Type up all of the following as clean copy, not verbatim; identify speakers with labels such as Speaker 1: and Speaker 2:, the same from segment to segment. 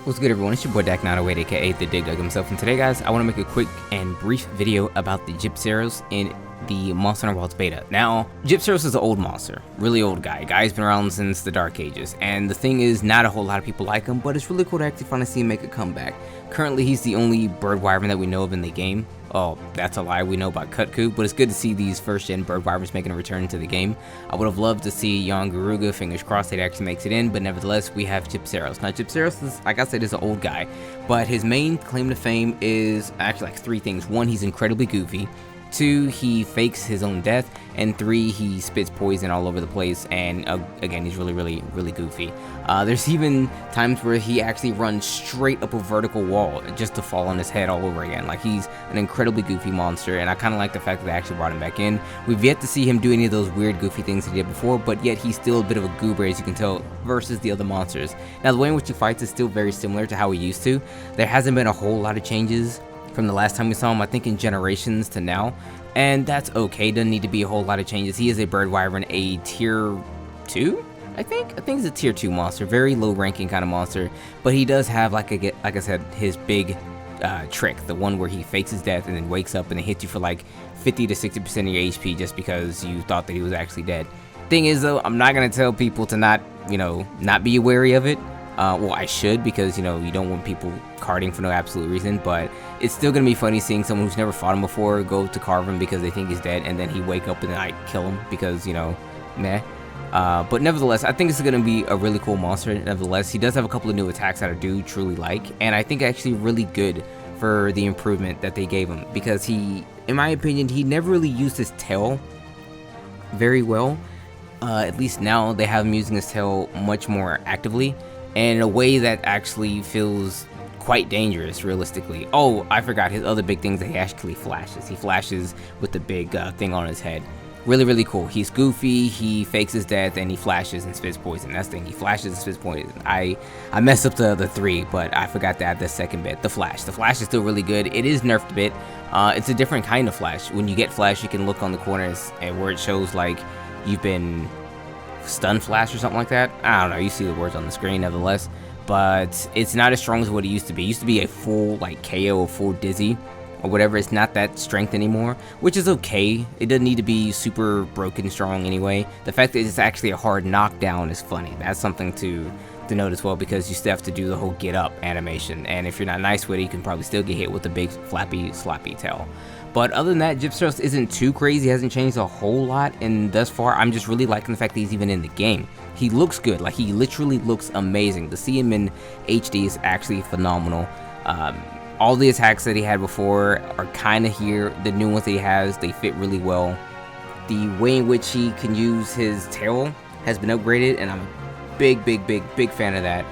Speaker 1: What's good, everyone? It's your boy Dak908, aka the Dig Dug himself, and today, guys, I want to make a quick and brief video about the Gypceros in the Monster Hunter Wilds beta. Now, Gypceros is an old monster, really old guy. Guy's been around since the Dark Ages, and the thing is, not a whole lot of people like him, but it's really cool to actually finally see him make a comeback. Currently, he's the only bird wyvern that we know of in the game. Oh, that's a lie, we know about couldnt, but it's good to see these first-gen bird wyverns making a return to the game. I would have loved to see young Garuga, fingers crossed it actually makes it in, but nevertheless, we have Gypceros. Now, Gypceros is, like I said, is an old guy, but his main claim to fame is actually like three things. One, he's incredibly goofy. 2, he fakes his own death, and 3, he spits poison all over the place, and again, he's really goofy. There's even times where he actually runs straight up a vertical wall just to fall on his head all over again. Like, he's an incredibly goofy monster, and I kind of like the fact that they actually brought him back in. We've yet to see him do any of those weird goofy things he did before, but yet he's still a bit of a goober, as you can tell, versus the other monsters. Now, the way in which he fights is still very similar to how he used to. There hasn't been a whole lot of changes from the last time we saw him, I think in Generations to now, and that's okay. Doesn't need to be a whole lot of changes. He is a bird wyvern, a tier 2, I think he's a tier 2 monster, very low ranking kind of monster, but he does have, like I said, his big trick, the one where he fakes his death and then wakes up and then hits you for like 50 to 60% of your HP just because you thought that he was actually dead. Thing is, though, I'm not gonna tell people to not be wary of it. Well, I should, because, you don't want people carding for no absolute reason, but it's still going to be funny seeing someone who's never fought him before go to carve him because they think he's dead, and then he wake up and then I kill him because, meh. But nevertheless, I think this is going to be a really cool monster. Nevertheless, he does have a couple of new attacks that I do truly like, and I think actually really good for the improvement that they gave him, because he, in my opinion, he never really used his tail very well. At least now they have him using his tail much more actively, and in a way that actually feels quite dangerous, realistically. Oh, I forgot, his other big thing is that he actually flashes. He flashes with the big thing on his head. Really cool. He's goofy, he fakes his death, and he flashes and spits poison. That's the thing, he flashes and spits poison. I messed up the 3, but I forgot to add the second bit, the flash. The flash is still really good. It is nerfed a bit. It's a different kind of flash. When you get flash, you can look on the corners and where it shows like you've been stun flash or something like that. I don't know, you see the words on the screen nevertheless, but it's not as strong as what it used to be. It used to be a full like KO, a full dizzy or whatever. It's not that strength anymore, which is okay. It doesn't need to be super broken strong anyway. The fact that it's actually a hard knockdown is funny. That's something to note as well, because you still have to do the whole get up animation, and if you're not nice with it, you can probably still get hit with the big flappy sloppy tail. But other than that, Gypceros isn't too crazy, hasn't changed a whole lot, and thus far, I'm just really liking the fact that he's even in the game. He looks good, like he literally looks amazing. To see him in HD is actually phenomenal. All the attacks that he had before are kind of here. The new ones that he has, they fit really well. The way in which he can use his tail has been upgraded, and I'm a big fan of that.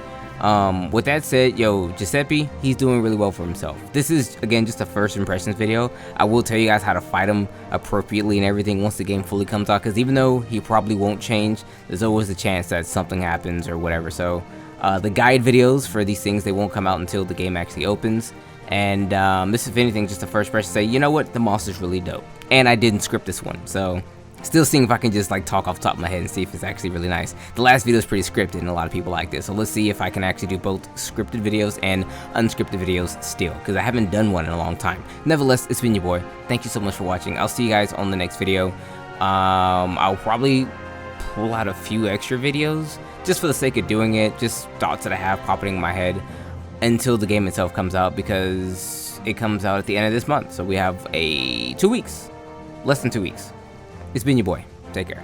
Speaker 1: With that said, yo, Giuseppe, he's doing really well for himself. This is, again, just a first impressions video. I will tell you guys how to fight him appropriately and everything once the game fully comes out, because even though he probably won't change, there's always a chance that something happens or whatever. So the guide videos for these things, they won't come out until the game actually opens. And this is, if anything, just a first impression to say, you know what, the monster's really dope. And I didn't script this one, so still seeing if I can just like talk off the top of my head and see if it's actually really nice. The last video is pretty scripted and a lot of people like this, so let's see if I can actually do both scripted videos and unscripted videos still, because I haven't done one in a long time. Nevertheless, it's been your boy. Thank you so much for watching. I'll see you guys on the next video. I'll probably pull out a few extra videos just for the sake of doing it, just thoughts that I have popping in my head until the game itself comes out, because it comes out at the end of this month, so we have 2 weeks, less than 2 weeks. It's been your boy. Take care.